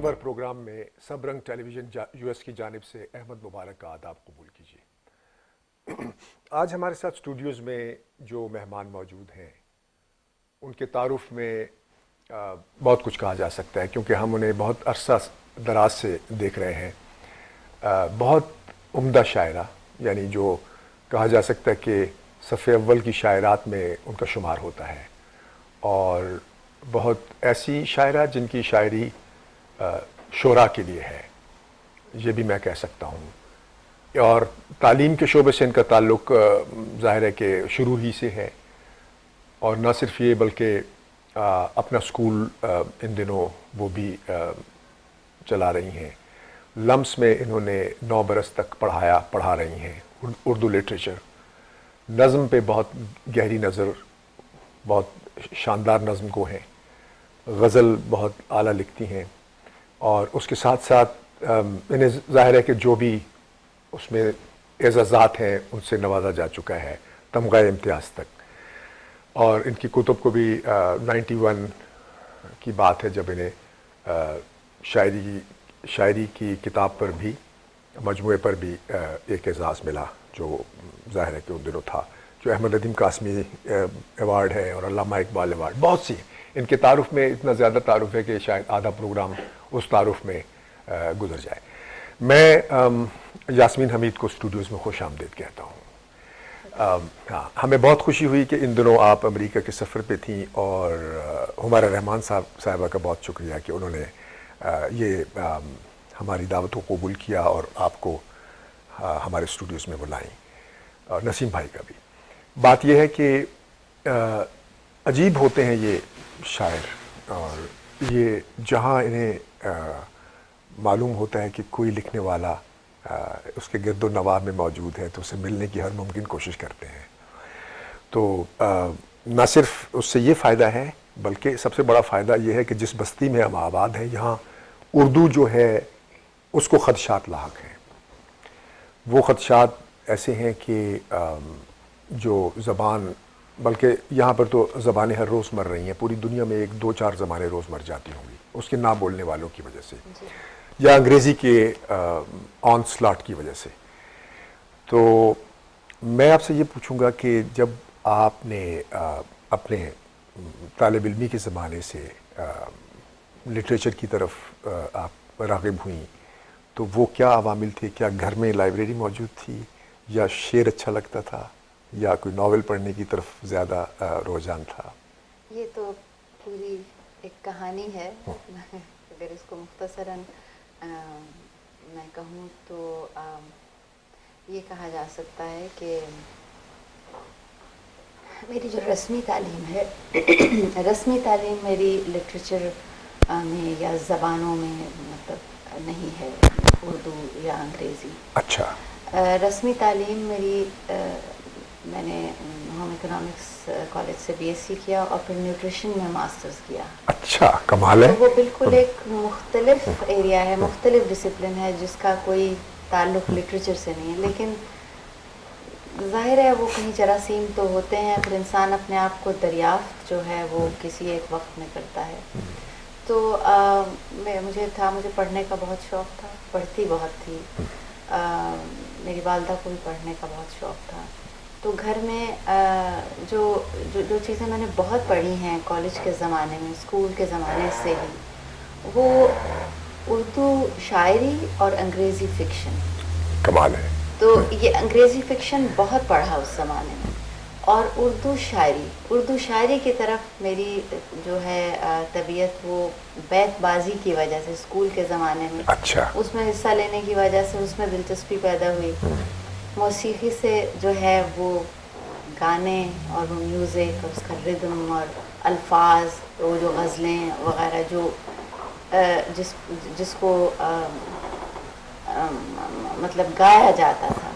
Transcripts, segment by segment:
خبر پروگرام میں سب رنگ ٹیلی ویژن یو ایس کی جانب سے احمد مبارک کا آداب قبول کیجیے۔ آج ہمارے ساتھ اسٹوڈیوز میں جو مہمان موجود ہیں ان کے تعارف میں بہت کچھ کہا جا سکتا ہے، کیونکہ ہم انہیں بہت عرصہ دراز سے دیکھ رہے ہیں۔ بہت عمدہ شاعرہ، یعنی جو کہا جا سکتا ہے کہ صف اول کی شاعرات میں ان کا شمار ہوتا ہے، اور بہت ایسی شاعرہ جن کی شاعری شعراء کے لیے ہے، یہ بھی میں کہہ سکتا ہوں۔ اور تعلیم کے شعبے سے ان کا تعلق ظاہر ہے کہ شروع ہی سے ہے، اور نہ صرف یہ بلکہ اپنا اسکول ان دنوں وہ بھی چلا رہی ہیں۔ لمس میں انہوں نے 9 برس تک پڑھا رہی ہیں اردو لٹریچر۔ نظم پہ بہت گہری نظر، بہت شاندار نظم کو ہیں، غزل بہت اعلیٰ لکھتی ہیں، اور اس کے ساتھ ساتھ انہیں ظاہر ہے کہ جو بھی اس میں اعزازات ہیں ان سے نوازا جا چکا ہے تمغہ امتیاز تک۔ اور ان کی کتب کو بھی 91 کی بات ہے جب انہیں شاعری کی کتاب پر بھی، مجموعے پر بھی ایک اعزاز ملا، جو ظاہر ہے کہ ان دنوں تھا، جو احمد ندیم قاسمی ایوارڈ ہے اور علامہ اقبال ایوارڈ، بہت سی ان کے تعارف میں اتنا زیادہ تعارف ہے کہ شاید آدھا پروگرام اس تعارف میں گزر جائے۔ میں یاسمین حمید کو اسٹوڈیوز میں خوش آمدید کہتا ہوں۔ ہاں، ہمیں بہت خوشی ہوئی کہ ان دنوں آپ امریکہ کے سفر پہ تھیں، اور ہمارا رحمان صاحبہ کا بہت شکریہ کہ انہوں نے یہ ہماری دعوت کو قبول کیا اور آپ کو ہمارے اسٹوڈیوز میں بلائیں، اور نسیم بھائی کا بھی۔ بات یہ ہے کہ عجیب ہوتے ہیں یہ شاعر، اور یہ جہاں انہیں معلوم ہوتا ہے کہ کوئی لکھنے والا اس کے گرد و نواح میں موجود ہے تو اسے ملنے کی ہر ممکن کوشش کرتے ہیں۔ تو نہ صرف اس سے یہ فائدہ ہے، بلکہ سب سے بڑا فائدہ یہ ہے کہ جس بستی میں ہم آباد ہیں یہاں اردو جو ہے اس کو خدشات لاحق ہیں۔ وہ خدشات ایسے ہیں کہ جو زبان، بلکہ یہاں پر تو زبانیں ہر روز مر رہی ہیں، پوری دنیا میں 1-2-4 زبانیں روز مر جاتی ہوں گی اس کے نہ بولنے والوں کی وجہ سے، یا انگریزی کے آن سلاٹ کی وجہ سے۔ تو میں آپ سے یہ پوچھوں گا کہ جب آپ نے اپنے طالب علمی کے زمانے سے لٹریچر کی طرف آپ راغب ہوئیں، تو وہ کیا عوامل تھے؟ کیا گھر میں لائبریری موجود تھی، یا شعر اچھا لگتا تھا، یا کوئی ناول پڑھنے کی طرف زیادہ رجحان تھا؟ یہ تو پوری ایک کہانی ہے۔ اگر اس کو مختصراً میں کہوں تو یہ کہا جا سکتا ہے کہ میری جو رسمی تعلیم ہے، رسمی تعلیم میری لٹریچر میں یا زبانوں میں مطلب نہیں ہے، اردو یا انگریزی۔ اچھا۔ رسمی تعلیم میری میں نے ہوم اکنامکس کالج سے بی ایس سی کیا، اور پھر نیوٹریشن میں ماسٹرز کیا۔ اچھا، کمال ہے۔ وہ بالکل ایک مختلف ایریا ہے، مختلف ڈسپلن ہے، جس کا کوئی تعلق لٹریچر سے نہیں ہے، لیکن ظاہر ہے وہ کہیں جراثیم تو ہوتے ہیں، پھر انسان اپنے آپ کو دریافت جو ہے وہ کسی ایک وقت میں کرتا ہے۔ تو مجھے پڑھنے کا بہت شوق تھا، پڑھتی بہت تھی، میری والدہ کو بھی پڑھنے کا بہت شوق تھا۔ تو گھر میں جو چیزیں میں نے بہت پڑھی ہیں کالج کے زمانے میں، اسکول کے زمانے سے ہی، وہ اردو شاعری اور انگریزی فکشن۔ کمال ہے۔ تو یہ انگریزی فکشن بہت پڑھا اس زمانے میں، اور اردو شاعری کی طرف میری جو ہے طبیعت، وہ بیت بازی کی وجہ سے اسکول کے زمانے میں، اچھا، اس میں حصہ لینے کی وجہ سے اس میں دلچسپی پیدا ہوئی۔ موسیقی سے جو ہے وہ گانے اور وہ میوزک اور اس کا ردم اور الفاظ، وہ جو غزلیں وغیرہ جو جس کو مطلب گایا جاتا تھا،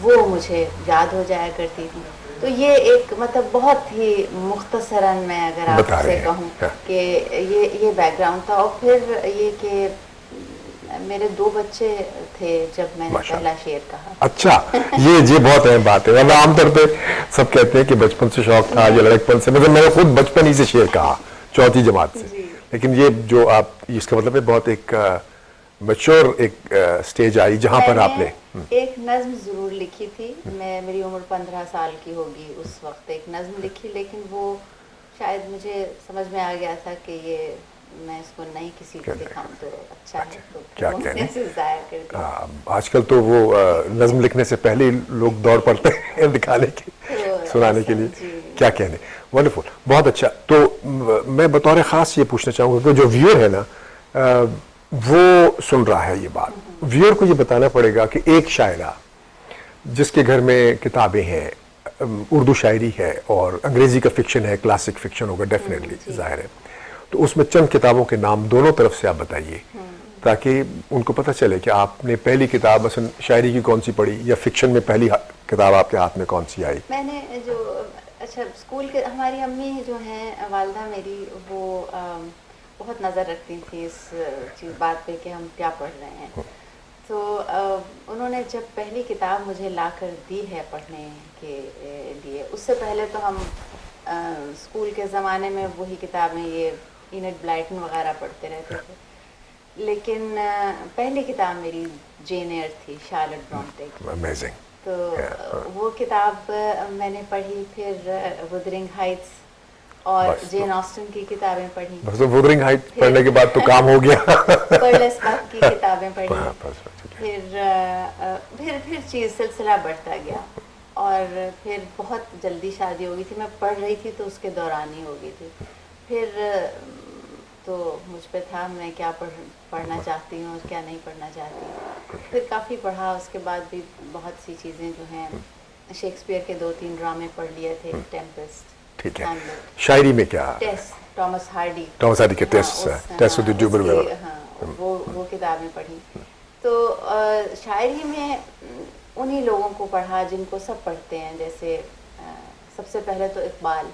وہ مجھے یاد ہو جایا کرتی تھی۔ تو یہ ایک مطلب بہت ہی مختصراً میں اگر آپ سے کہوں کہ یہ بیک گراؤنڈ تھا۔ اور پھر یہ کہ میرے 2 بچے تھے جب میں نے پہلا شعر کہا۔ اچھا، یہ بہت اہم بات ہے، ورنہ عام طور پہ سب کہتے ہیں کہ بچپن سے شوق تھا یا لڑکپن سے، مطلب میں نے خود بچپن ہی سے شعر کہا، 4تھی جماعت سے۔ لیکن یہ جو آپ اس کا مطلب ہے بہت ایک میچور ایک سٹیج آئی جہاں پر آپ نے ایک نظم ضرور لکھی تھی. میری عمر 15 سال کی ہوگی اس وقت ایک نظم لکھی, لیکن وہ شاید مجھے سمجھ میں آ گیا تھا کہ یہ میں اس کو نہیں کسی کو دکھاؤں تو اچھا ہے, تو کیا وہ کہنے, میں سے ظاہر کر دیا. آج کل تو وہ نظم لکھنے سے پہلے ہی لوگ دوڑ پڑتے ہیں دکھانے کے, سنانے کے لیے. کیا کہنے, ونڈرفل, بہت اچھا. تو میں بطور خاص یہ پوچھنا چاہوں گا کہ جو ویور ہے نا وہ سن رہا ہے یہ بات, ویور کو یہ بتانا پڑے گا کہ ایک شاعرہ جس کے گھر میں کتابیں ہیں, اردو شاعری ہے اور انگریزی کا فکشن ہے, کلاسک فکشن ہوگا ڈیفینیٹلی ظاہر ہے, تو اس میں چند کتابوں کے نام دونوں طرف سے آپ بتائیے تاکہ ان کو پتہ چلے کہ آپ نے پہلی کتاب مثلا شاعری کی کون سی پڑھی یا فکشن میں پہلی کتاب آپ کے ہاتھ میں کون سی آئی. میں نے جو اچھا اسکول کے ہماری امی جو ہیں والدہ میری, وہ بہت نظر رکھتی تھیں اس بات پہ کہ ہم کیا پڑھ رہے ہیں. تو انہوں نے جب پہلی کتاب مجھے لا کر دی ہے پڑھنے کے لیے, اس سے پہلے تو ہم اسکول کے زمانے میں وہی کتابیں یہ اینٹ بلائٹن وغیرہ پڑھتے رہتے تھے, لیکن پہلی کتاب میری جین ایئر تھی, شارلٹ برونٹے کی. امیزنگ. تو وہ کتاب میں نے پڑھی, پھر وودرنگ ہائٹس اور جین آسٹن کی کتابیں پڑھی. بس وودرنگ ہائٹ پڑھنے کے بعد تو کام ہو گیا. پرلس بک کی کتابیں پڑھی, پھر چیز سلسلہ بڑھتا گیا, اور پھر بہت جلدی شادی ہو گئی تھی. میں پڑھ رہی تھی تو اس کے دوران ہی ہو گئی تھی. پھر تو مجھ پہ تھا میں کیا پڑھنا چاہتی ہوں اور کیا نہیں پڑھنا چاہتی. پھر کافی پڑھا, اس کے بعد بھی بہت سی چیزیں جو ہیں, شیکسپیئر کے 2-3 ڈرامے پڑھ لیے تھے, ٹیمپسٹ. ٹھیک ہے. شاعری میں کیا؟ ٹامس ہارڈی کے ٹیسٹ آف دی ڈیوبر ویور, وہ کتابیں پڑھی. تو شاعری میں انہی لوگوں کو پڑھا جن کو سب پڑھتے ہیں, جیسے سب سے پہلے تو اقبال.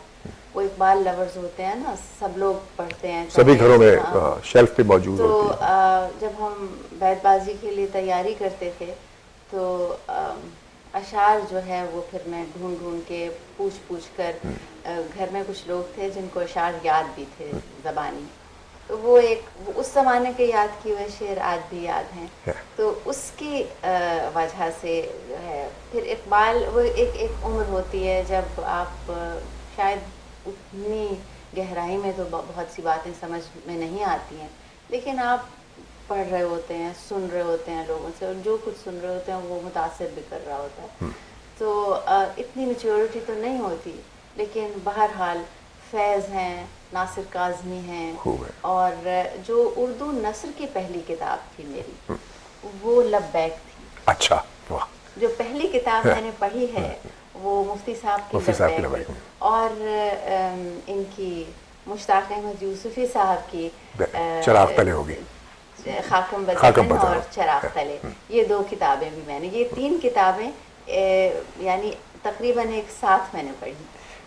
وہ اقبال لورز ہوتے ہیں نا, سب لوگ پڑھتے ہیں, سبھی گھروں میں شیلف پہ موجود تو ہوتی ہے. جب ہم بیت بازی کے لیے تیاری کرتے تھے تو اشعار جو ہے وہ پھر میں ڈھونڈ کے پوچھ کر, گھر میں کچھ لوگ تھے جن کو اشعار یاد بھی تھے زبانی, تو وہ اس زمانے کے یاد کیے ہوئے شعر آج بھی یاد ہیں. تو اس کی وجہ سے جو ہے پھر اقبال, وہ ایک عمر ہوتی ہے جب آپ شاید اتنی گہرائی میں تو بہت سی باتیں سمجھ میں نہیں آتی ہیں, لیکن آپ پڑھ رہے ہوتے ہیں, سن رہے ہوتے ہیں لوگوں سے, اور جو کچھ سن رہے ہوتے ہیں وہ متاثر بھی کر رہا ہوتا ہے. تو اتنی میچورٹی تو نہیں ہوتی, لیکن بہرحال فیض ہیں, ناصر کاظمی ہیں, اور جو اردو نثر کی پہلی کتاب تھی میری وہ لبیک تھی. اچھا, واہ. جو پہلی کتاب میں نے پڑھی ہے وہ مفتی صاحب کی لبیک, اور ان کی مشتاق احمد یوسفی صاحب کی چراغ تلے ہوگی, خاکم بدن اور چراغ تلے. یہ 2 کتابیں بھی میں نے, یہ 3 کتابیں یعنی تقریباً ایک ساتھ میں نے پڑھی.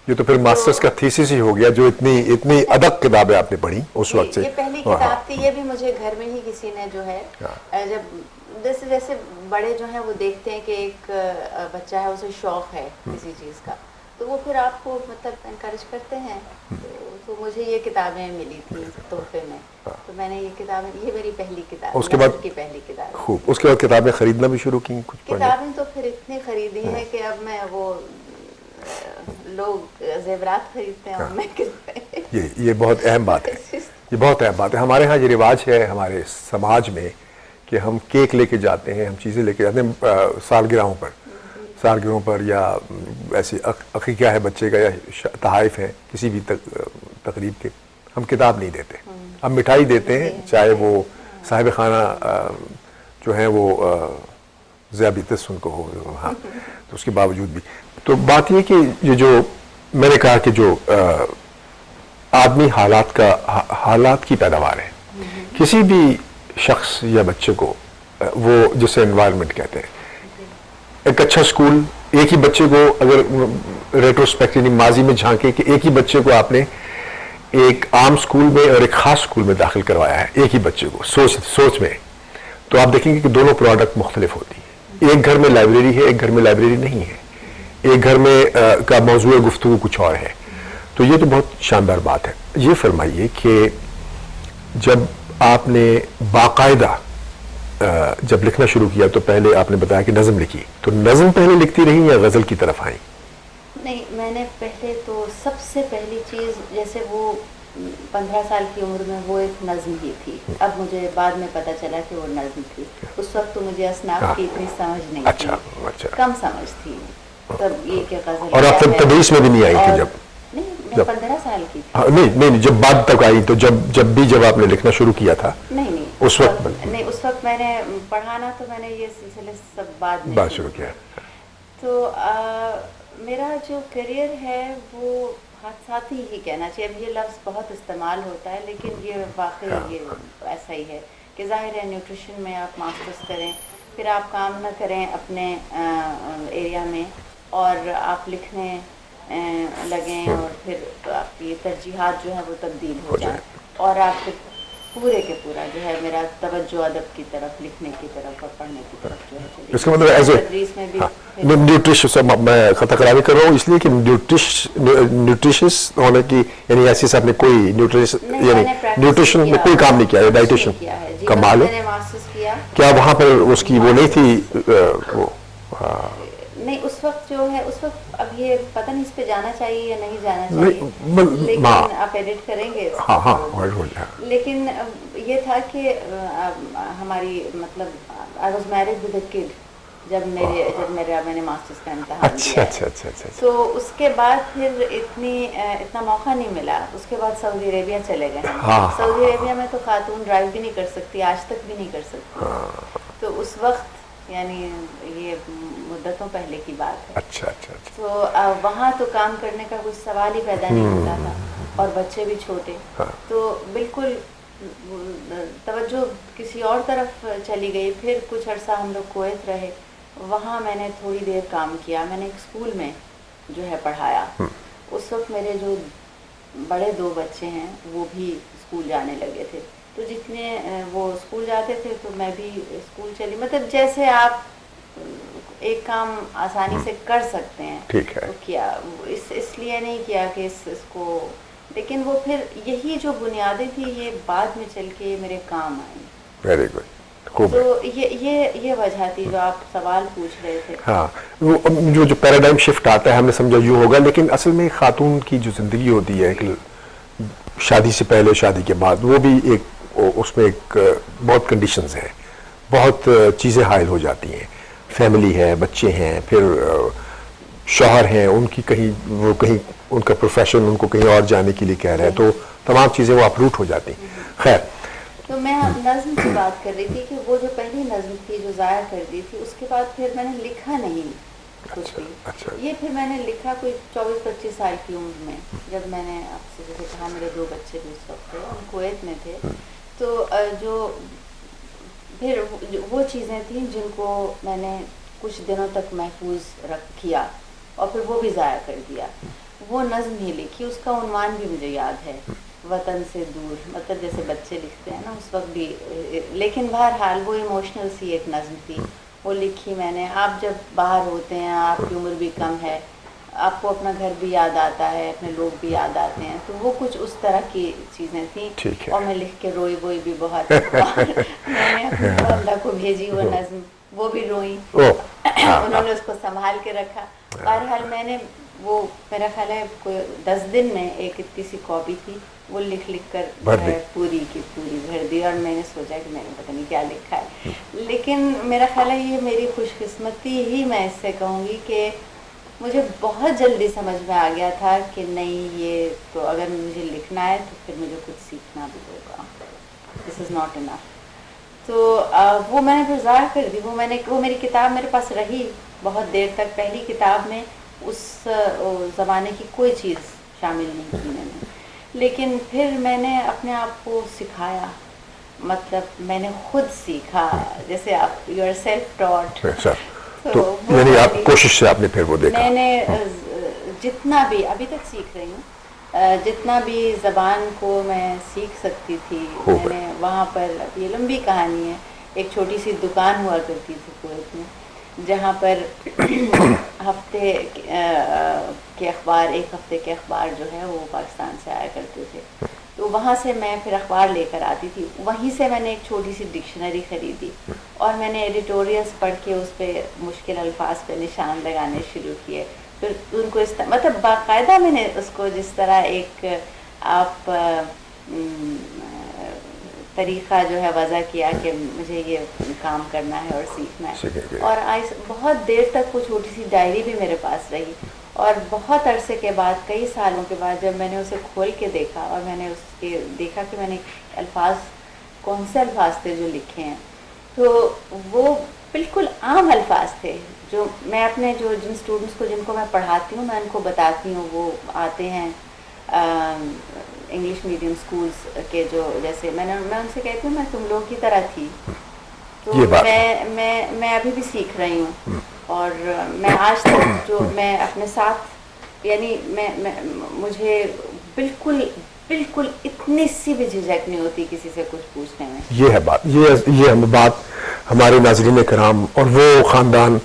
یہ تو پھر ماسٹرز کا تھیسس ہی ہو گیا, جو اتنی ادب کتابیں آپ نے پڑھی اس وقت سے. یہ پہلی کتاب تھی, یہ بھی مجھے گھر میں ہی کسی نے جو ہے, جب جیسے بڑے جو ہیں وہ دیکھتے ہیں کہ ایک بچہ ہے اسے شوق ہے کسی چیز کا, تو وہ پھر آپ کو مطلب انکریج کرتے ہیں. تو مجھے یہ کتابیں ملی تھی تحفے میں, تو میں نے یہ کتابیں, یہ میری پہلی کتاب, اس کے بعد کی پہلی کتاب. خوب. اس کے بعد کتابیں خریدنا بھی شروع کی کچھ کتابیں تو پھر اتنی خریدی ہیں کہ اب میں وہ لوگ زیورات خریدتے ہیں اور میں یہ بہت اہم بات ہے, یہ بہت اہم بات ہے. ہمارے ہاں یہ رواج ہے ہمارے سماج میں کہ ہم کیک لے کے جاتے ہیں, ہم چیزیں لے کے جاتے ہیں سالگرہوں پر یا ایسی عقیقہ ہے بچے کا یا تحائف ہے کسی بھی تقریب کے, ہم کتاب نہیں دیتے, ہم مٹھائی دیتے ہیں, چاہے وہ صاحب خانہ جو ہیں وہ ذیابیطس ان کو ہو, ہاں, تو اس کے باوجود بھی. تو بات یہ کہ یہ جو میں نے کہا کہ جو آدمی حالات کی پیداوار ہے, کسی بھی شخص یا بچے کو وہ جسے انوائرمنٹ کہتے ہیں, ایک اچھا سکول, ایک ہی بچے کو اگر ریٹروسپیکٹلی ماضی میں جھانکے کہ ایک ہی بچے کو آپ نے ایک عام سکول میں اور ایک خاص سکول میں داخل کروایا ہے, ایک ہی بچے کو سوچ میں, تو آپ دیکھیں گے کہ دونوں پروڈکٹ مختلف ہوتی ہیں. ایک گھر میں لائبریری ہے, ایک گھر میں لائبریری نہیں ہے, ایک گھر میں کا موضوع گفتگو کچھ اور ہے. تو یہ تو بہت شاندار بات ہے. یہ فرمائیے کہ جب آپ نے باقاعدہ جب لکھنا شروع کیا تو پہلے آپ نے بتایا کہ نظم لکھی، تو نظم پہلے لکھتی رہی یا غزل کی طرف آئیں؟ نہیں، میں نے پہلے تو سب سے پہلی چیز جیسے وہ 15 سال کی عمر میں وہ ایک نظم ہی تھی. اب مجھے بعد میں پتہ چلا کہ وہ نظم تھی. اس وقت تو مجھے اصناف کی اتنی سمجھ نہیں تھی. اچھا. کم سمجھ تھی تب یہ کہ غزل. اور آپ تدریس میں بھی نہیں آئی تھی جب؟ نہیں، میں 15 سال کی تھی. نہیں، جب بعد تک آئی تو جب آپ نے لکھنا شروع کیا تھا نہیں اس وقت نہیں، اس وقت میں نے پڑھانا تو میں نے یہ سلسلے سب بعد میں شروع کیا. تو میرا جو کریئر ہے وہ حادثاتی ہی کہنا چاہیے. اب یہ لفظ بہت استعمال ہوتا ہے لیکن یہ واقعی یہ ایسا ہی ہے کہ ظاہر ہے نیوٹریشن میں آپ ماسٹرز کریں، پھر آپ کام نہ کریں اپنے ایریا میں اور آپ لکھنے لگیں اور پھر آپ کی ترجیحات جو ہیں وہ تبدیل ہو جائیں اور آپ پھر پورے کے پورا جو ہے میرا توجہ ادب کی طرف، لکھنے کی طرف اور پڑھنے کی طرف جو ہے اس کا مطلب تدریس میں بھی نیوٹریشس میں تکراری کر رہا ہوں اس لیے کہ نیوٹریشس ہونے کی یعنی ایسی صاحب نے کوئی نیوٹریشن میں کوئی کام نہیں کیا، ڈائٹیشن کمال ہے. میں نے ماسٹرز کیا. کیا وہاں پر اس کی وہ نہیں تھی وہ نہیں، اس وقت جو ہے اس وقت اب یہ پتہ نہیں اس پہ جانا چاہیے یا نہیں جانا چاہیے، لیکن آپ ایڈٹ کریں گے. لیکن یہ تھا کہ ہماری مطلب I was married with a kid جب میں نے ماسٹرز کا امتحان دیا. اچھا. تو اس کے بعد پھر اتنا موقع نہیں ملا. اس کے بعد سعودی عربیہ چلے گئے. سعودی عربیہ میں تو خاتون ڈرائیو بھی نہیں کر سکتی، آج تک بھی نہیں کر سکتی. تو اس وقت یعنی یہ مدتوں پہلے کی بات ہے. اچھا. تو وہاں تو کام کرنے کا کچھ سوال ہی پیدا نہیں ہوتا تھا اور بچے بھی چھوٹے. تو بالکل توجہ کسی اور طرف چلی گئی. پھر کچھ عرصہ ہم لوگ کویت رہے، وہاں میں نے تھوڑی دیر کام کیا. میں نے ایک اسکول میں جو ہے پڑھایا. اس وقت میرے جو بڑے 2 بچے ہیں وہ بھی اسکول جانے لگے تھے. تو جتنے وہ اسکول جاتے تھے تو میں بھی اسکول چلی. مطلب جیسے آپ ایک کام آسانی سے کر سکتے ہیں تو کیا. اس لیے نہیں کیا کہ اس کو، لیکن وہ پھر یہی جو بنیادیں تھی یہ بعد میں چل کے میرے کام آئی. Very good. تو یہ وجہ تھی جو آپ سوال پوچھ رہے تھے. ہاں، جو پیراڈائم شفٹ آتا ہے ہم نے سمجھا یوں ہوگا، لیکن اصل میں خاتون کی جو زندگی ہوتی ہے شادی سے پہلے شادی کے بعد وہ بھی اس میں ایک بہت کنڈیشنز ہیں، بہت چیزیں حائل ہو جاتی ہیں. فیملی ہے، بچے ہیں، پھر شوہر ہیں، ان کی کہیں ان کا پروفیشن ان کو کہیں اور جانے کے لیے کہہ رہے ہیں، تو تمام چیزیں وہ اپروٹ ہو جاتی ہیں. خیر، تو میں نظم کی بات کر رہی تھی کہ وہ جو پہلی نظم تھی جو ضائع کر دی تھی، اس کے بعد پھر میں نے لکھا نہیں کچھ بھی. یہ پھر میں نے لکھا کوئی 24-25 سال کی عمر میں، جب میں نے آپ سے جیسے کہا میرے 2 بچے بھی اس وقت تھے، ہم کویت میں تھے. تو جو پھر وہ چیزیں تھیں جن کو میں نے کچھ دنوں تک محفوظ کیا اور پھر وہ بھی ضائع کر دیا. وہ نظم ہی لکھی، اس کا عنوان بھی مجھے یاد ہے، وطن سے دور. مطلب جیسے بچے لکھتے ہیں نا اس وقت بھی، لیکن بہرحال وہ ایموشنل سی ایک نظم تھی، وہ لکھی میں نے. آپ جب باہر ہوتے ہیں، آپ کی عمر بھی کم ہے، آپ کو اپنا گھر بھی یاد آتا ہے، اپنے لوگ بھی یاد آتے ہیں، تو وہ کچھ اس طرح کی چیزیں تھیں. اور میں لکھ کے روئی بھی بہت. میں نے اپنی والدہ کو بھیجی وہ نظم، وہ بھی روئی. انہوں نے اس کو سنبھال کے رکھا. بہرحال میں نے وہ، میرا خیال ہے کوئی 10 دن میں ایک اتنی سی کاپی تھی، وہ لکھ کر پوری کی پوری بھر دی. اور میں نے سوچا کہ میں نے پتہ نہیں کیا لکھا ہے. لیکن میرا خیال ہے یہ میری خوش قسمتی ہی میں اس سے کہوں گی کہ مجھے بہت جلدی سمجھ میں آ گیا تھا کہ نہیں، یہ تو اگر مجھے لکھنا ہے تو پھر مجھے کچھ سیکھنا بھی ہوگا. دس از ناٹ انف. تو وہ میں نے پھر ضائع کر دی. وہ میری کتاب میرے پاس رہی بہت دیر تک. پہلی کتاب میں اس زمانے کی کوئی چیز شامل نہیں کی میں نے. لیکن پھر میں نے اپنے آپ کو سکھایا، مطلب میں نے خود سیکھا. جیسے آپ یو آر سیلف ٹاٹ. تو یعنی آپ کوشش سے آپ نے پھر وہ دیکھا. میں نے جتنا بھی ابھی تک سیکھ رہی ہوں، جتنا بھی زبان کو میں سیکھ سکتی تھی میں نے وہاں پر. یہ لمبی کہانی ہے. ایک چھوٹی سی دکان ہوا کرتی تھی کویت میں، جہاں پر ہفتے کے اخبار، ایک ہفتے کے اخبار جو ہے وہ پاکستان سے آیا کرتے تھے. تو وہاں سے میں پھر اخبار لے کر آتی تھی. وہیں سے میں نے ایک چھوٹی سی ڈکشنری خریدی اور میں نے ایڈیٹوریلس پڑھ کے اس پہ مشکل الفاظ پہ نشان لگانے شروع کیے. پھر ان کو مطلب باقاعدہ میں نے اس کو جس طرح ایک آپ طریقہ جو ہے وضع کیا کہ مجھے یہ کام کرنا ہے اور سیکھنا ہے. اور بہت دیر تک وہ چھوٹی سی ڈائری بھی میرے پاس رہی. اور بہت عرصے کے بعد, کئی سالوں کے بعد, جب میں نے اسے کھول کے دیکھا اور میں نے اس کے دیکھا کہ میں نے الفاظ کون سے الفاظ تھے جو لکھے ہیں, تو وہ بالکل عام الفاظ تھے جو میں اپنے جن اسٹوڈنٹس کو جن کو میں پڑھاتی ہوں میں ان کو بتاتی ہوں. وہ آتے ہیں انگلش میڈیم اسکولس کے, جو جیسے میں ان سے کہتی ہوں میں تم لوگ کی طرح تھی, تو میں ابھی بھی سیکھ رہی ہوں. اور میں آج تک جو میں اپنے ساتھ یعنی مجھے بالکل اتنی سی بھی جھجک نہیں ہوتی کسی سے کچھ پوچھنے میں. یہ ہے بات, یہ بات ہمارے ناظرین کرام اور وہ خاندان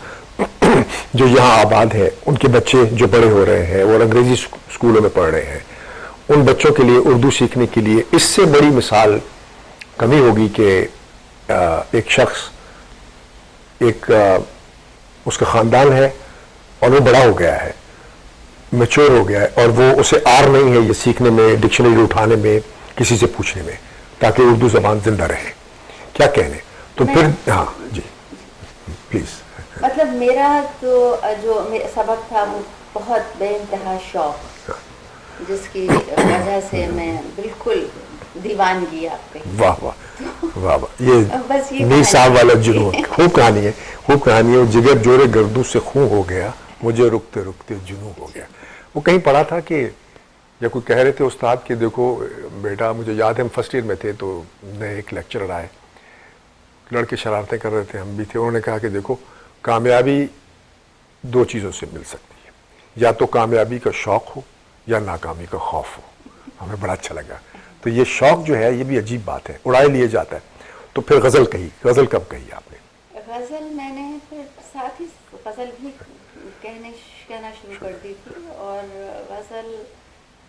جو یہاں آباد ہے, ان کے بچے جو بڑے ہو رہے ہیں اور انگریزی اسکولوں میں پڑھ رہے ہیں, ان بچوں کے لیے اردو سیکھنے کے لیے اس سے بڑی مثال کمی ہوگی کہ ایک شخص اس کا خاندان ہے اور وہ بڑا ہو گیا ہے, میچور ہو گیا ہے, اور وہ اسے آر نہیں ہے یہ سیکھنے میں, ڈکشنری اٹھانے میں, کسی سے پوچھنے میں, تاکہ اردو زبان زندہ رہے. کیا کہنے تو پھر ہاں جی پلیز. مطلب میرا تو جو سبق تھا وہ بہت بے انتہا شوق, جس کی وجہ سے میں بالکل دیوانگی آپ کہیں. واہ واہ واہ واہ, یہ نئی صاحب والا جنون, خوب کہانی ہے, خوب کہانی ہے. جگر جوڑے گردوں سے خون ہو گیا, مجھے رکتے رکتے جنون ہو گیا. وہ کہیں پڑھا تھا کہ یا کوئی کہہ رہے تھے استاد کہ دیکھو بیٹا, مجھے یاد ہے ہم فرسٹ ایئر میں تھے تو نئے ایک لیکچرر آئے, لڑکے شرارتیں کر رہے تھے, ہم بھی تھے. انہوں نے کہا کہ دیکھو کامیابی دو چیزوں سے مل سکتی ہے, یا تو کامیابی کا شوق ہو یا ناکامی کا خوف ہو. ہمیں بڑا اچھا لگا. تو یہ شوق جو ہے یہ بھی عجیب بات ہے, اڑائے لیے جاتا ہے. تو پھر غزل کہی, غزل کب کہی آپ نے؟ غزل میں نے پھر ساتھ ہی غزل بھی کہنا شروع کر دی تھی. اور غزل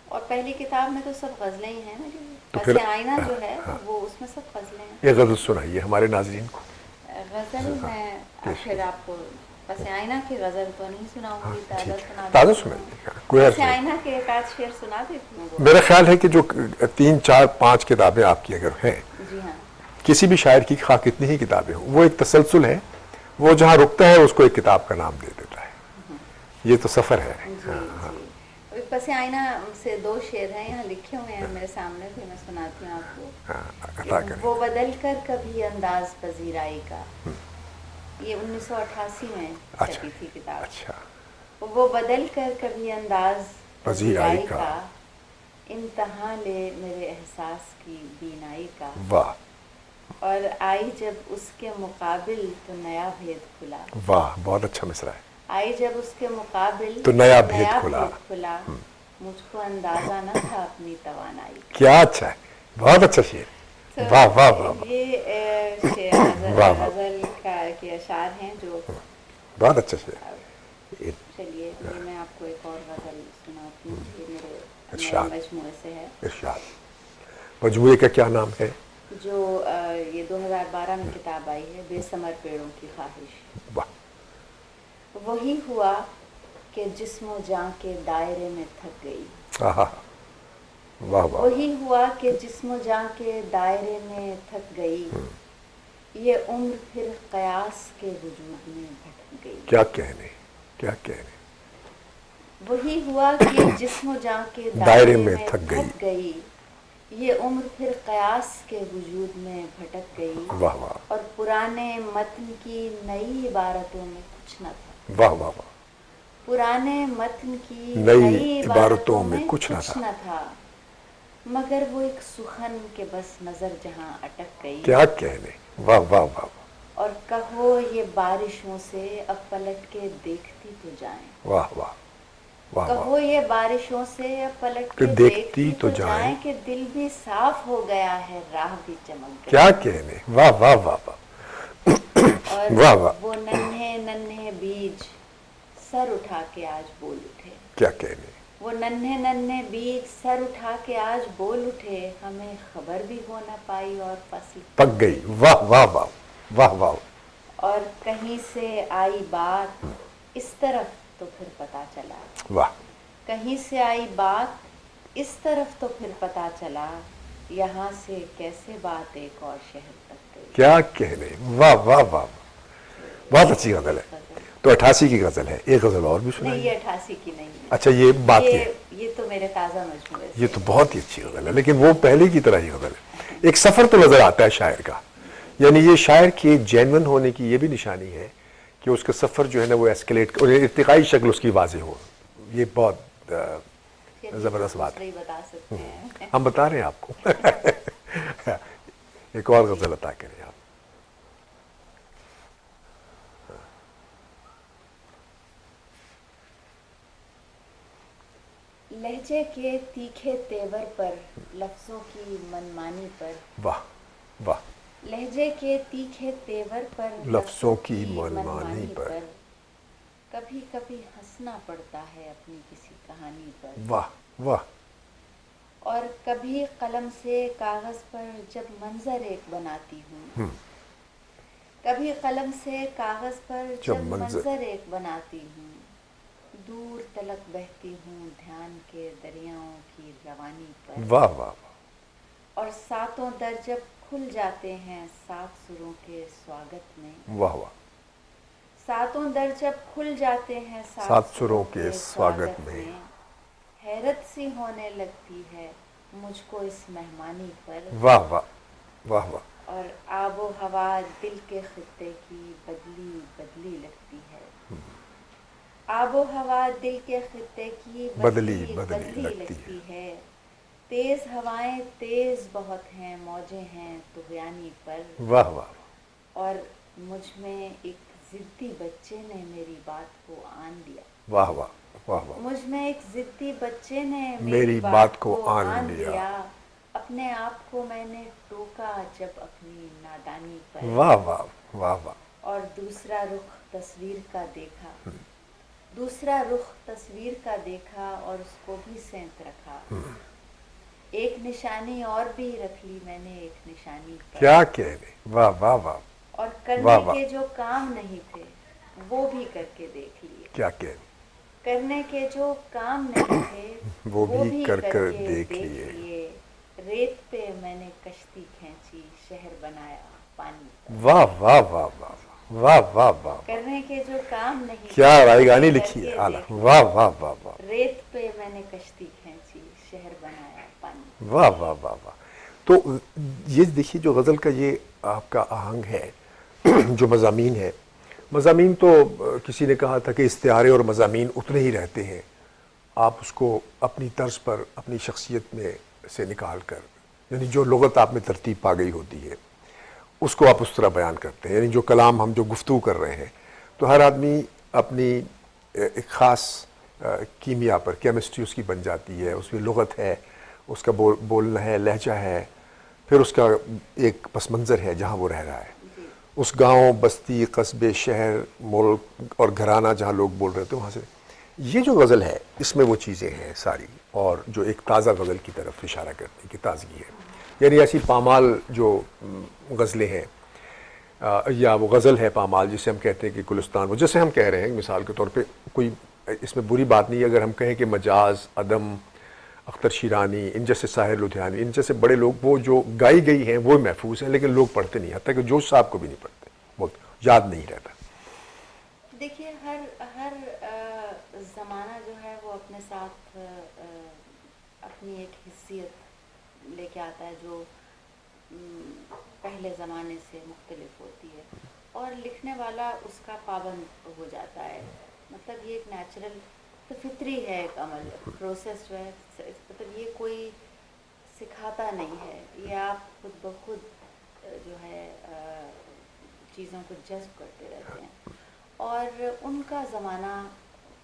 اور پہلی کتاب میں تو سب غزلیں ہی ہیں میری. پس آئینہ جو ہے وہ اس میں سب غزلیں ہیں. یہ غزل سنائیے ہمارے ناظرین کو. غزل میں پھر آپ کو پس آئینہ کی غزل تو نہیں سناؤں گی, تازہ سنائیے. پس آئینہ کے ایک آدھ شعر سنا دیتی ہوں. میرا خیال ہے کہ جو 3 4 5 کتابیں آپ کی اگر ہیں, جی ہاں, کسی بھی شاعر کی خواہ کتنی ہی کتابیں ہوں, وہ ایک تسلسل ہے, وہ جہاں رکتا ہے اس کو ایک کتاب کا نام دے دیتا ہے. یہ تو سفر ہے. جی, پس آئینہ سے 2 شعر ہیں یہاں لکھے ہوئے ہیں میرے سامنے بھی, میں سناتی ہوں آپ کو. وہ بدل کر کبھی انداز پذیرائی کا, یہ 1988 میں چھپی تھی کتاب. اچھا. وہ بدل کر کبھی انداز پذیرائی کا, امتحان لے میرے احساس کی بینائی کا. واہ. اور آئی جب اس کے مقابل تو نیا بھید کھلا. واہ, بہت اچھا مصرع ہے. آئی جب اس کے مقابل تو نیا بھید کھلا, مجھ کو اندازہ نہ تھا اپنی توانائی. کیا اچھا ہے, بہت اچھا شعر. واہ واہ واہ. یہ غزل کے اشعار ہیں جو بہت اچھا شعر. چلیے میں آپ کو ایک اور غزل سناتی ہوں. یہ میرے مجموعے سے ہے. ارشاد. مجموعے کا کیا نام ہے؟ جو یہ 2012 میں کتاب آئی ہے, بے ثمر پیڑوں کی خواہش. واہ. وہی ہوا کہ جسم و جاں کے دائرے میں تھک گئی. واہ واہ. وہی ہوا کہ جسم و جاں کے دائرے میں تھک گئی, یہ عمر پھر قیاس کے وجود میں بھٹک گئی. کیا کہنے, کیا کہنے. وہی ہوا کہ جسم و جاں کے دائرے میں تھک گئی, یہ عمر پھر قیاس کے وجود میں بھٹک گئی. واہ واہ. اور پرانے متن کی نئی عبارتوں میں کچھ نہ تھا. واہ واہ واہ. پرانے متن کی نئی عبارتوں میں کچھ نہ تھا, مگر وہ ایک سخن کے بس نظر جہاں اٹک گئی. کیا کہنے. واہ واہ واہ. اور کہو یہ بارشوں سے اب پلٹ کے دیکھتی تو جائیں. واہ واہ. کہو یہ بارشوں سے اب پلٹ کے دیکھتی تو جائیں کہ دل بھی صاف ہو گیا ہے, راہ بھی چمک گئی. کیا کہنے. واہ واہ واہ واہ. اور وہ ننھے ننھے بیج سر اٹھا کے آج بول اٹھے. کیا کہنے. وہ ننھے ننھے بیج سر اٹھا کے آج بول اٹھے, ہمیں خبر بھی ہو نہ پائی اور فصل پک گئی. واہ واہ واہ واہ واہ. اور کہیں سے آئی بات اس طرف تو پھر پتہ چلا, واہ. کہیں سے آئی بات اس طرف تو پھر پتہ چلا, یہاں سے کیسے بات ایک اور شہر تک گئی. کیا کہنے. واہ واہ واہ. بہت اچھی غزل ہے. غزل. تو 88 کی غزل ہے. ایک غزل اور بھی نہیں, سنائیے. یہ 88 کی نہیں ہے. اچھا, یہ بات کی ہے. یہ تو میرے تازہ مجموعے سے یہ تو بہت ہی اچھی غزل ہے, لیکن وہ پہلے کی طرح ہی غزل ہے. ایک سفر تو نظر آتا ہے شاعر کا, یعنی یہ شاعر کے جینون ہونے کی یہ بھی نشانی ہے کہ اس کا سفر جو ہے نا وہ ایسکیلیٹ اور ارتقائی شکل اس کی واضح ہو. یہ بہت زبردست بات ہے. دوسرے ہی بتا سکتے ہیں. ہم بتا رہے ہیں آپ کو. ایک اور غزل عطا کریں آپ. لہجے کے تیکھے تیور پر, لفظوں کی منمانی پر. واہ واہ. لہجے کے تیکھے تیور پر, لفظوں کی منمانی پر. کبھی کبھی ہنسنا پڑتا ہے اپنی کسی کہانی پر. واہ واہ. اور کبھی قلم سے کاغذ پر جب منظر ایک بناتی ہوں, کبھی قلم سے کاغذ پر جب منظر ایک بناتی ہوں, دور تلک بہتی ہوں دھیان کے دریاؤں کی روانی پر. واہ واہ. اور ساتوں در جب کھل جاتے ہیں سات سروں کے سواگت میں. واہ واہ. ساتوں در جب کھل جاتے ہیں سات سروں کے سواگت میں. حیرت سی ہونے لگتی ہے مجھ کو اس مہمانی پر. واہ واہ واہ واہ. اور آب و ہوا دل کے خطے کی بدلی بدلی لگتی ہے. آب و ہوا دل کے خطے کی بدلی بدلی لگتی ہے. تیز ہوائیں تیز بہت ہیں, موجیں ہیں طغیانی پر. واہ واہ. اور مجھ میں ایک ضدی بچے نے میری بات کو آن لیا. واہ واہ واہ واہ. مجھ میں ایک ضدی بچے نے میری بات کو آن لیا. اپنے آپ کو میں نے ٹوکا جب اپنی نادانی پر. واہ واہ واہ واہ. اور دوسرا رخ تصویر کا دیکھا, دوسرا رخ تصویر کا دیکھا اور اس کو بھی سینت رکھا. ایک نشانی اور بھی رکھ لی میں نے ایک نشانی پر. کیا کہنے. واہ واہ واہ. اور کرنے کے جو کام نہیں تھے وہ بھی کر کے دیکھ لیے. کیا کہنے. کرنے کے جو کام نہیں تھے وہ بھی کر کر کے دیکھ لیے. ریت پہ میں نے کشتی کھینچی شہر بنایا پانی پر. واہ واہ واہ واہ واہ واہ واہ. کرنے کے جو کام نہیں کیا رائگانی لکھی ہے. اعلیٰ. واہ واہ واہ واہ. ریت پہ میں نے کشتی کھینچی شہر بنایا پانی. واہ واہ واہ واہ. تو یہ دیکھیے جو غزل کا یہ آپ کا آہنگ ہے, جو مضامین ہے, مضامین تو کسی نے کہا تھا کہ استعارے اور مضامین اتنے ہی رہتے ہیں, آپ اس کو اپنی طرز پر اپنی شخصیت میں سے نکال کر, یعنی جو لغت آپ میں ترتیب پا گئی ہوتی ہے اس کو آپ اس طرح بیان کرتے ہیں. یعنی جو کلام ہم جو گفتگو کر رہے ہیں تو ہر آدمی اپنی ایک خاص کیمیا پر, کیمسٹری اس کی بن جاتی ہے, اس میں لغت ہے, اس کا بولنا ہے, لہجہ ہے, پھر اس کا ایک پس منظر ہے جہاں وہ رہ رہا ہے, اس گاؤں بستی قصبے شہر ملک اور گھرانہ جہاں لوگ بول رہے تھے وہاں سے. یہ جو غزل ہے اس میں وہ چیزیں ہیں ساری, اور جو ایک تازہ غزل کی طرف اشارہ کرنے کی تازگی ہے. یعنی ایسی پامال جو غزلیں ہیں, یا وہ غزل ہے پامال جسے ہم کہتے ہیں کہ گلستان, وہ جیسے ہم کہہ رہے ہیں مثال کے طور پہ, کوئی اس میں بری بات نہیں ہے اگر ہم کہیں کہ مجاز, عدم, اختر شیرانی, ان جیسے ساحر لدھیانی, ان جیسے بڑے لوگ وہ جو گائی گئی ہیں وہ محفوظ ہیں, لیکن لوگ پڑھتے نہیں, حتیٰ کہ جوش صاحب کو بھی نہیں پڑھتے, بہت یاد نہیں رہتا. دیکھیے ہر زمانہ جو ہے وہ اپنے ساتھ اپنی ایک حیثیت لے کے آتا ہے جو پہلے زمانے سے مختلف ہوتی ہے, اور لکھنے والا اس کا پابند ہو جاتا ہے. مطلب یہ ایک نیچرل تو فطری ہے ایک عمل, پروسیس جو ہے, مطلب یہ کوئی سکھاتا نہیں ہے, یہ آپ خود بخود جو ہے چیزوں کو جذب کرتے رہتے ہیں. اور ان کا زمانہ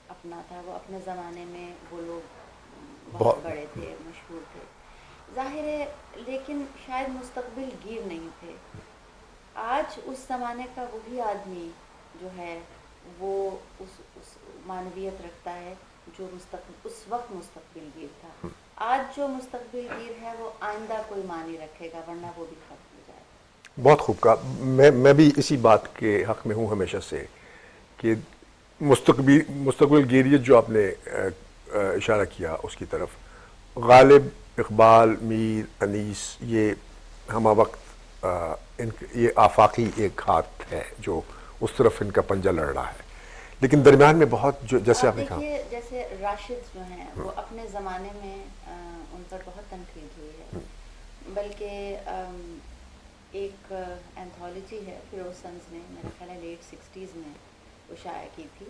اپنا تھا, وہ اپنے زمانے میں وہ لوگ بہت بڑے تھے, مشہور تھے, ظاہر ہے, لیکن شاید مستقبل گیر نہیں تھے. آج اس زمانے کا وہی آدمی جو ہے وہ اس معنویت رکھتا ہے جو اس وقت مستقبل گیر تھا. آج جو مستقبل گیر ہے وہ آئندہ کوئی معنی رکھے گا, ورنہ وہ بھی ختم ہو جائے گا. بہت خوب کہا. میں بھی اسی بات کے حق میں ہوں ہمیشہ سے کہ مستقبل گیریت جو آپ نے اشارہ کیا اس کی طرف, غالب, اقبال, میر, انیس, یہ ہمہ وقت یہ آفاقی ایک ہاتھ ہے جو اس طرف ان کا پنجہ لڑ رہا ہے, لیکن درمیان میں بہت جو جیسے آپ نے کہا. دیکھیے جیسے راشد جو ہیں وہ اپنے زمانے میں ان پر بہت تنقید ہوئی ہے, بلکہ ایک اینتھولوجی ہے فیروز نے میرا خیال ہے لیٹ 60s میں وہ شائع کی تھی,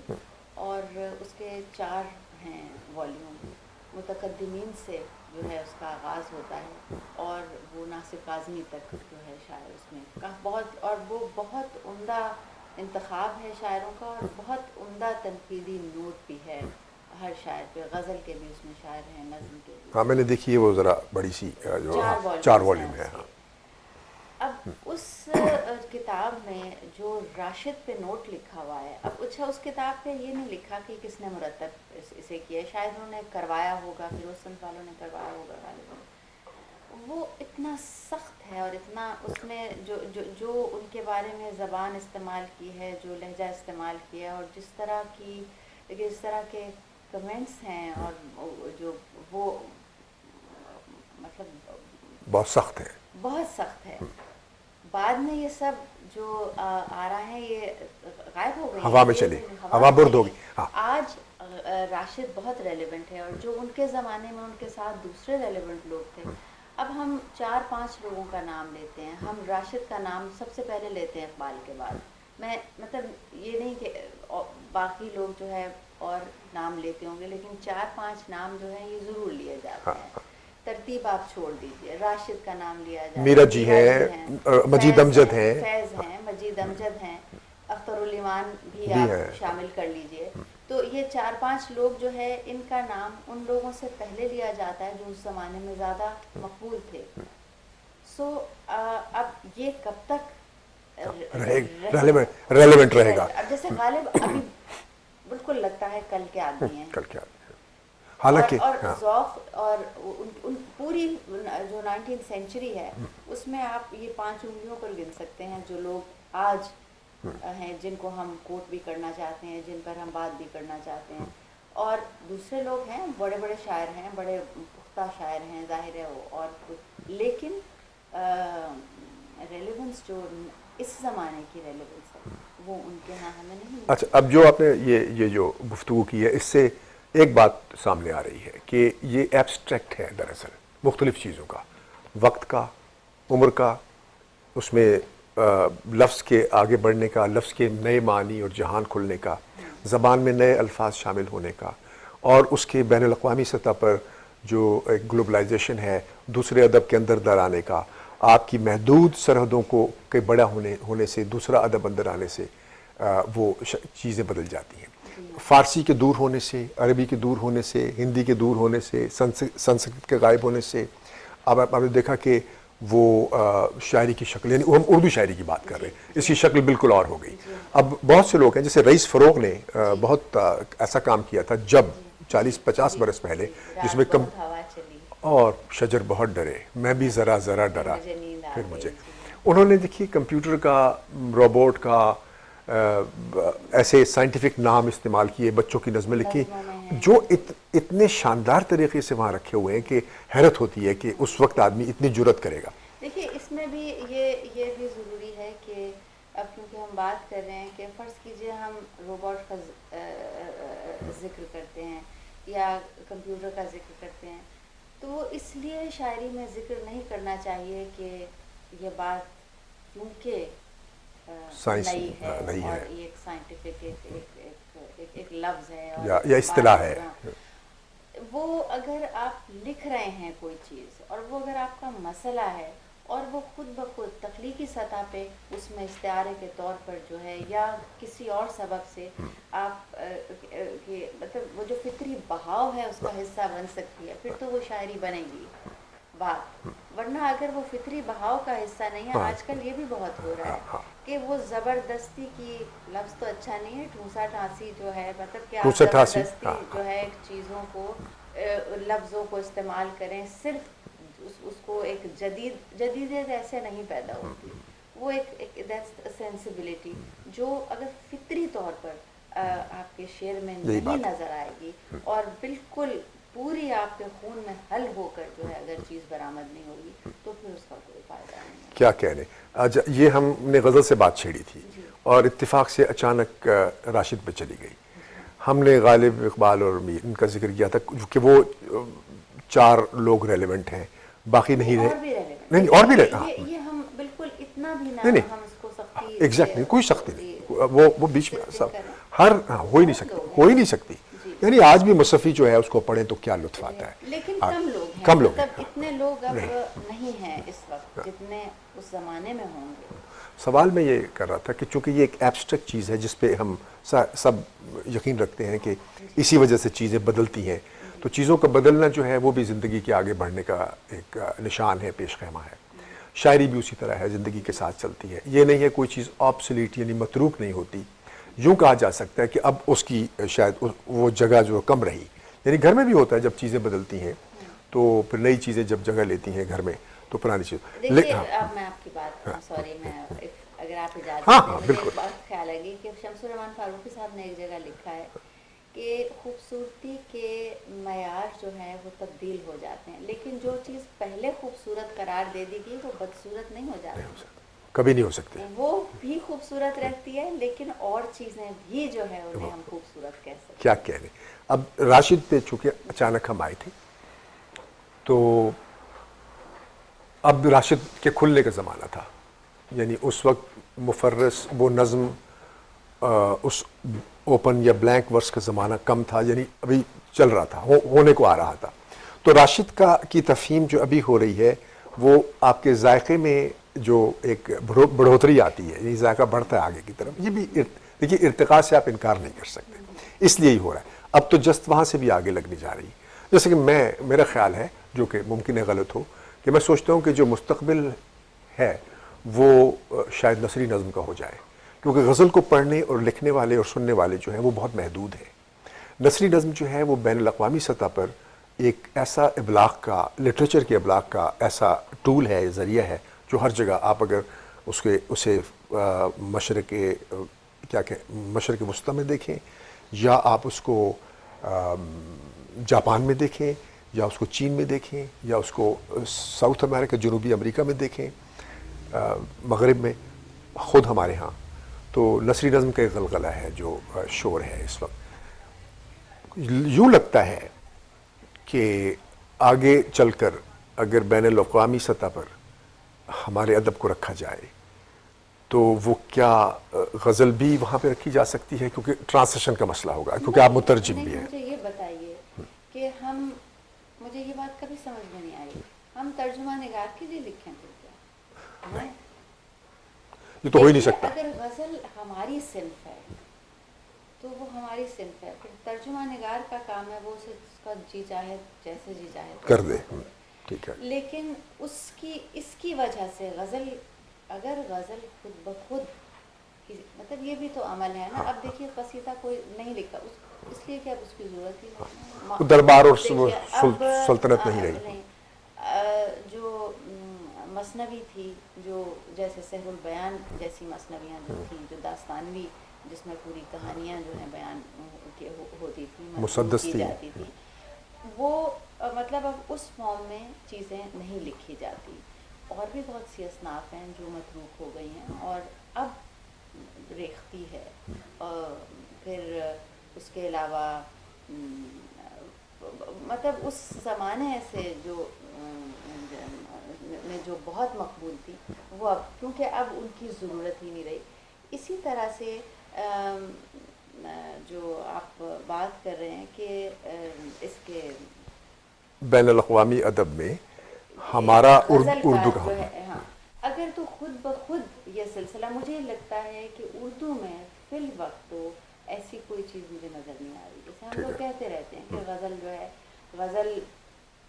اور اس کے 4 ہیں والیوم. متقدمین سے جو ہے اس کا آغاز ہوتا ہے اور وہ ناصر کاظمی تک جو ہے شاعر اس میں بہت, اور وہ بہت عمدہ انتخاب ہے شاعروں کا, اور بہت عمدہ تنقیدی نوٹ بھی ہے ہر شاعر پہ. غزل کے بھی اس میں شاعر ہیں, نظم کے بھی. ہاں میں نے دیکھی ہے وہ ذرا بڑی سی جو 4 والیوم ہے. ہاں اب اس کتاب میں جو راشد پہ نوٹ لکھا ہوا ہے, اب اچھا اس کتاب پہ یہ نہیں لکھا کہ کس نے مرتب اسے کیا ہے, شاید انہوں نے کروایا ہوگا, فیروز والوں نے کروایا ہوگا غالباً. وہ اتنا سخت ہے اور اتنا اس میں جو ان کے بارے میں زبان استعمال کی ہے, جو لہجہ استعمال کیا ہے, اور جس طرح کے کمنٹس ہیں, اور جو وہ مطلب بہت سخت ہے, بہت سخت ہے. بعد میں یہ سب جو آ رہا ہے یہ غائب ہو گئی, ہوا میں چلی, ہوا برد ہوگی. ہاں آج راشد بہت ریلیونٹ ہے, اور جو ان کے زمانے میں ان کے ساتھ دوسرے ریلیونٹ لوگ تھے. اب ہم 4-5 لوگوں کا نام لیتے ہیں, ہم راشد کا نام سب سے پہلے لیتے ہیں اقبال کے بعد. میں مطلب یہ نہیں کہ باقی لوگ جو ہے اور نام لیتے ہوں گے, لیکن 4-5 نام جو ہیں یہ ضرور لیے جاتے ہیں. ترتیب آپ چھوڑ دیجئے, راشد کا نام لیا جاتا ہے, میرا جی ہیں, مجید امجد ہیں, فیض ہیں, مجید امجد ہیں, اختر الایمان بھی آپ شامل کر لیجئے. تو یہ 4-5 لوگ جو ہے ان کا نام ان لوگوں سے پہلے لیا جاتا ہے جو اس زمانے میں زیادہ مقبول تھے. سو اب یہ کب تک ریلیونٹ رہے گا. اب جیسے غالب ابھی بالکل لگتا ہے کل کے آدمی ہیں, کل کیا حالانکہ اور ذوق اور ان پوری جو 19th سینچری ہے اس میں آپ یہ 5 انگلیوں پر گن سکتے ہیں جو لوگ آج ہیں, جن کو ہم کوٹ بھی کرنا چاہتے ہیں, جن پر ہم بات بھی کرنا چاہتے ہیں. اور دوسرے لوگ ہیں, بڑے بڑے شاعر ہیں, بڑے پختہ شاعر ہیں, ظاہر ہے وہ, اور لیکن ریلیونس جو اس زمانے کی ریلیونس ہے وہ ان کے ہاں ہمیں نہیں ملتی. اچھا, اب جو آپ نے یہ جو گفتگو کی ہے, اس سے ایک بات سامنے آ رہی ہے کہ یہ ایبسٹریکٹ ہے دراصل مختلف چیزوں کا, وقت کا, عمر کا, اس میں لفظ کے آگے بڑھنے کا, لفظ کے نئے معنی اور جہان کھلنے کا, زبان میں نئے الفاظ شامل ہونے کا, اور اس کے بین الاقوامی سطح پر جو ایک گلوبلائزیشن ہے دوسرے ادب کے اندر آنے کا, آپ کی محدود سرحدوں کو کے بڑا ہونے سے دوسرا ادب اندر آنے سے وہ چیزیں بدل جاتی ہیں. فارسی کے دور ہونے سے, عربی کے دور ہونے سے, ہندی کے دور ہونے سے, سنسکرت کے غائب ہونے سے, اب آپ نے دیکھا کہ وہ شاعری کی شکل, یعنی ہم اردو شاعری کی بات کر رہے ہیں, اس کی شکل بالکل اور ہو گئی. اب بہت سے لوگ ہیں, جیسے رئیس فروغ نے بہت ایسا کام کیا تھا جب 40-50 برس پہلے, جس میں اور شجر بہت ڈرے, میں بھی ذرا ذرا ڈرا پھر مجھے. انہوں نے دیکھیے کمپیوٹر کا, روبوٹ کا, ایسے سائنٹیفک نام استعمال کیے, بچوں کی نظمیں لکھی جو اتنے شاندار طریقے سے وہاں رکھے ہوئے ہیں کہ حیرت ہوتی ہے کہ اس وقت آدمی اتنی جرت کرے گا. دیکھیے اس میں بھی یہ بھی ضروری ہے کہ اب کیونکہ ہم بات کر رہے ہیں کہ فرض کیجئے ہم روبوٹ کا ذکر کرتے ہیں یا کمپیوٹر کا ذکر کرتے ہیں, تو اس لیے شاعری میں ذکر نہیں کرنا چاہیے کہ یہ بات کیونکہ نئی ہے اور یہ ایک سائنٹیفک ایک لفظ ہے یا اصطلاح ہے. وہ اگر آپ لکھ رہے ہیں کوئی چیز, اور وہ اگر آپ کا مسئلہ ہے, اور وہ خود بخود تخلیقی سطح پہ اس میں استعارے کے طور پر جو ہے یا کسی اور سبب سے آپ مطلب وہ جو فطری بہاؤ ہے اس کا حصہ بن سکتی ہے, پھر تو وہ شاعری بنے گی. بات، ورنہ اگر وہ فطری بہاؤ کا حصہ نہیں ہے. آج کل یہ بھی بہت ہو رہا ہے کہ وہ زبردستی کی، لفظ تو اچھا نہیں ہے، ٹھوسا ٹھاسی جو ہے، مطلب کہ آپ زبردستی جو ہے چیزوں کو، لفظوں کو استعمال کریں، صرف اس کو ایک جدیدیت ایسے نہیں پیدا ہوتی. وہ ایک سینسبلٹی جو اگر فطری طور پر آپ کے شعر میں نہیں نظر آئے گی اور بالکل پوری آپ کے خون میں حل ہو کر جو ہے اگر چیز برآمد نہیں ہوگی تو پھر اس کا کوئی فائدہ نہیں ہے. کیا کہنے. یہ ہم نے غزل سے بات چھیڑی تھی اور اتفاق سے اچانک راشد پہ چلی گئی. ہم نے غالب، اقبال اور میر ان کا ذکر کیا تھا کہ وہ 4 لوگ ریلیونٹ ہیں، باقی نہیں رہے. نہیں اور بھی رہے. یہ ہم بالکل اتنا بھی نہ نہیں ہم اس کو سختی، ایگزیکٹلی کوئی سختی نہیں، وہ بیچ میں سب ہر ہو ہی نہیں سکتی. یعنی آج بھی مصفی جو ہے اس کو پڑھیں تو کیا لطف آتا ہے. لیکن کم لوگ ہیں، کم لوگ مطلب اتنے لوگ اب نہیں ہیں اس وقت جتنے اس زمانے میں ہوں گے. سوال میں یہ کر رہا تھا کہ چونکہ یہ ایک ایبسٹریکٹ چیز ہے جس پہ ہم سب یقین رکھتے ہیں کہ اسی وجہ سے چیزیں بدلتی ہیں، تو چیزوں کا بدلنا جو ہے وہ بھی زندگی کے آگے بڑھنے کا ایک نشان ہے، پیش خیمہ ہے. شاعری بھی اسی طرح ہے، زندگی کے ساتھ چلتی ہے. یہ نہیں ہے کوئی چیز آبسلیٹ یعنی متروک نہیں ہوتی. یوں کہا جا سکتا ہے کہ اب اس کی شاید وہ جگہ جو کم رہی. یعنی گھر میں بھی ہوتا ہے جب چیزیں بدلتی ہیں تو پھر نئی چیزیں جب جگہ لیتی ہیں گھر میں تو پرانی چیز. دیکھیے اب میں آپ کی بات، سوری میں اگر آپ اجازت دیں، مجھے ایک بات خیال آئے گی کہ شمس الرحمان فاروقی صاحب نے ایک جگہ لکھا ہے کہ خوبصورتی کے معیار جو ہیں وہ تبدیل ہو جاتے ہیں، لیکن جو چیز پہلے خوبصورت قرار دے دی گئی وہ بدصورت نہیں ہو جاتی، کبھی نہیں ہو سکتے. وہ بھی خوبصورت رہتی ہے، لیکن اور چیزیں بھی جو ہے انہیں ہم خوبصورت کہہ سکتے ہیں. کیا کہہ رہے. اب راشد پہ چونکہ اچانک ہم آئے تھے تو اب راشد کے کھلنے کا زمانہ تھا. یعنی اس وقت مفرس وہ نظم اس اوپن یا بلینک ورس کا زمانہ کم تھا، یعنی ابھی چل رہا تھا، ہونے کو آ رہا تھا. تو راشد کی تفہیم جو ابھی ہو رہی ہے وہ آپ کے ذائقے میں جو ایک بڑھوتری آتی ہے، یعنی ذائقہ بڑھتا ہے آگے کی طرف. یہ بھی دیکھیے ارتقاء سے آپ انکار نہیں کر سکتے، اس لیے ہی ہو رہا ہے. اب تو جست وہاں سے بھی آگے لگنے جا رہی ہے. جیسے کہ میرا خیال ہے، جو کہ ممکن ہے غلط ہو، کہ میں سوچتا ہوں کہ جو مستقبل ہے وہ شاید نثری نظم کا ہو جائے، کیونکہ غزل کو پڑھنے اور لکھنے والے اور سننے والے جو ہیں وہ بہت محدود ہیں. نثری نظم جو ہے وہ بین الاقوامی سطح پر ایک ایسا ابلاغ کا، لٹریچر کے ابلاغ کا ایسا ٹول ہے، ذریعہ ہے، جو ہر جگہ آپ اگر اسے مشرق وسطی میں دیکھیں، یا آپ اس کو جاپان میں دیکھیں، یا اس کو چین میں دیکھیں، یا اس کو ساؤتھ امریکہ، جنوبی امریکہ میں دیکھیں، مغرب میں، خود ہمارے ہاں، تو نثری نظم کا ایک غلغلہ ہے جو شور ہے اس وقت. یوں لگتا ہے کہ آگے چل کر اگر بین الاقوامی سطح پر ہمارے ادب کو رکھا جائے تو وہ کیا غزل بھی وہاں پہ رکھی جا سکتی ہے، کیونکہ ٹرانسلیشن کا مسئلہ ہوگا، کیونکہ آپ مترجم بھی ہیں. مجھے یہ بتائیے کہ مجھے یہ بات کبھی سمجھ میں نہیں آئی، ہم ترجمہ نگار کے لیے لکھیں تو کیا؟ یہ تو ہو ہی نہیں سکتا. اگر غزل ہماری صنف ہے تو وہ ہماری صنف ہے، پھر ترجمہ نگار کا کام ہے وہ اس کا جی چاہے جیسے جی چاہے کر دے. ٹھیک ہے. لیکن اس کی وجہ سے اگر غزل خود بخود، مطلب یہ بھی تو عمل ہے نا. اب دیکھیے قصیدہ کوئی نہیں لکھا اس لیے کہ اب اس کی ضرورت ہی نہیں، دربار اور سلطنت نہیں رہی. جو مثنوی تھی، جو جیسے سحر البیان جیسی مثنویاں جو تھیں، جو داستانوی، جس میں پوری کہانیاں جو ہیں بیان ہوتی تھی، مسدس کی تھی، جاتی تھی، وہ مطلب اب اس فارم میں چیزیں نہیں لکھی جاتی. اور بھی بہت سی اصناف ہیں جو متروک ہو گئی ہیں اور اب ریختہ ہے. پھر اس کے علاوہ مطلب اس زمانے سے جو بہت مقبول تھی وہ اب، کیونکہ اب ان کی ضرورت ہی نہیں رہی. اسی طرح سے جو آپ بات کر رہے ہیں کہ اس کے بین الاقوامی ادب میں ہمارا اردو کا جو ہے، ہاں، اگر تو خود بخود یہ سلسلہ، مجھے لگتا ہے کہ اردو میں فی الوقت تو ایسی کوئی چیز مجھے نظر نہیں آ رہی. جیسے ہم لوگ کہتے رہتے ہیں کہ غزل جو ہے، غزل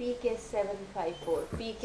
PK754 PK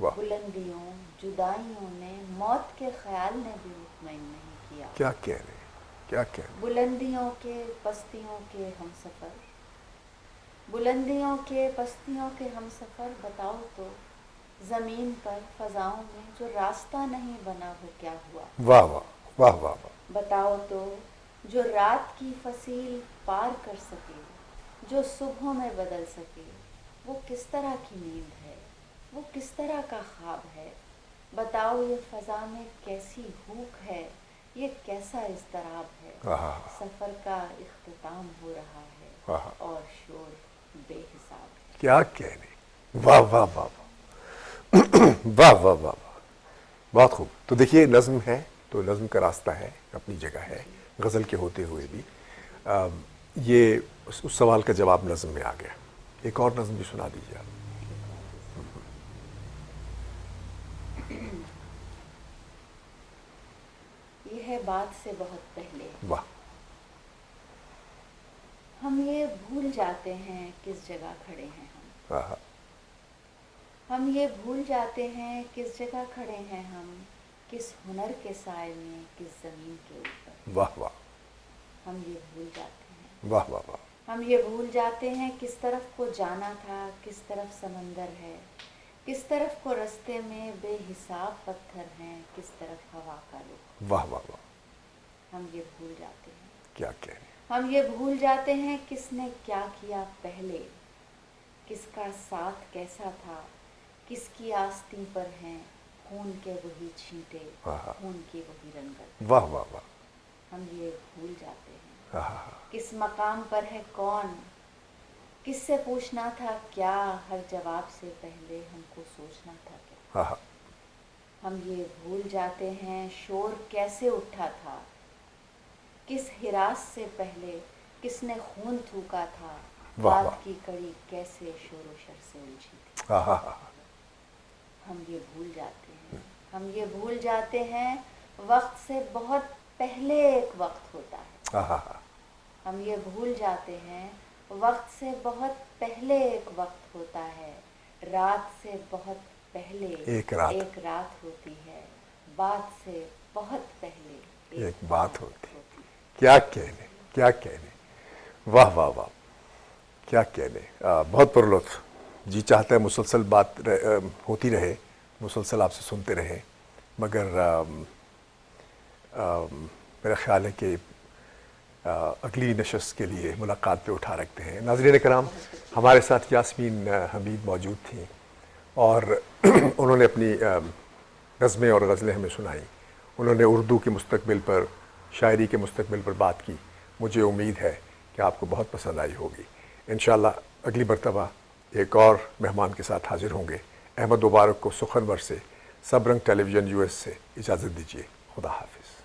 واہ بلندیوں جدائیوں نے موت کے خیال نے بھی مطمئن نہیں کیا. کیا کہہ رہے ہیں، کیا کہہ رہے ہیں. بلندیوں کے پستیوں کے ہم سفر، بلندیوں کے پستیوں کے ہم سفر، بتاؤ تو زمین پر فضاؤں میں جو راستہ نہیں بنا وہ کیا ہوا. واہ واہ واہ واہ واہ. بتاؤ تو جو رات کی فصیل پار کر سکے، جو صبحوں میں بدل سکے، وہ کس طرح کی نیند ہے، وہ کس طرح کا خواب ہے. بتاؤ یہ فضا میں کیسی ہوک ہے، یہ کیسا اضطراب ہے. آہا. سفر کا اختتام ہو رہا ہے آہا. اور شور بے حساب ہے. کیا کہہ رہے ہیں. واہ واہ واہ واہ واہ واہ واہ واہ. بہت خوب. تو دیکھیے نظم ہے تو نظم کا راستہ ہے، اپنی جگہ ہے، غزل کے ہوتے ہوئے بھی یہ اس سوال کا جواب نظم میں آ گیا. ایک اور نظم بھی سنا دیجیے آپ. یہ ہے بات سے بہت پہلے. واہ. ہم یہ بھول جاتے ہیں کس جگہ کھڑے ہیں ہم، آہا. ہم یہ بھول جاتے ہیں کس جگہ کھڑے ہیں ہم، کس ہنر کے سائے میں، کس زمین کے اوپر. واہ واہ ہم یہ بھول جاتے ہیں، واہ واہ واہ. ہم یہ بھول جاتے ہیں کس طرف کو جانا تھا، کس طرف سمندر ہے، کس طرف کو رستے میں بے حساب پتھر ہیں، کس طرف ہوا کا رخ. واہ واہ واہ. ہم یہ بھول جاتے ہیں، کیا کہہ رہے ہیں. ہم یہ بھول جاتے ہیں کس نے کیا کیا پہلے، کس کا ساتھ کیسا تھا، کس کی آستین پر ہیں خون کے وہی چھینٹے، آہا. خون کی وہی رنگت. واہ واہ واہ. ہم یہ بھول جاتے ہیں آہا. کس مقام پر ہے کون، کس سے پوچھنا تھا کیا، ہر جواب سے پہلے ہم کو سوچنا تھا کیا. آہا. ہم یہ بھول جاتے ہیں شور کیسے اٹھا تھا، کس ہراس سے پہلے کس نے خون تھوکا تھا، واہ واہ. بات کی کڑی کیسے شور و شر سے الجھی تھی. آہا. ہم یہ بھول جاتے ہیں، ہم یہ بھول جاتے ہیں وقت سے بہت پہلے ایک وقت ہوتا ہے. آہا. ہم یہ بھول جاتے ہیں وقت سے بہت پہلے ایک وقت ہوتا ہے، رات سے بہت پہلے ایک رات ہوتی ہے، بات سے بہت پہلے ایک بات ہوتی. کیا کہنے، کیا کہنے. واہ واہ واہ. کیا کہنے. بہت پر لطف. جی چاہتا ہے مسلسل بات ہوتی رہے، مسلسل آپ سے سنتے رہیں، مگر میرا خیال ہے کہ اگلی نشست کے لیے ملاقات پہ اٹھا رکھتے ہیں. ناظرین کرام، ہمارے ساتھ یاسمین حمید موجود تھیں اور انہوں نے اپنی نظمیں اور غزلیں ہمیں سنائیں. انہوں نے اردو کے مستقبل پر، شاعری کے مستقبل پر بات کی. مجھے امید ہے کہ آپ کو بہت پسند آئی ہوگی. انشاءاللہ اگلی مرتبہ ایک اور مہمان کے ساتھ حاضر ہوں گے. احمد مبارک کو سخنور سے، سب رنگ ٹیلی ویژن US سے اجازت دیجیے. خدا حافظ.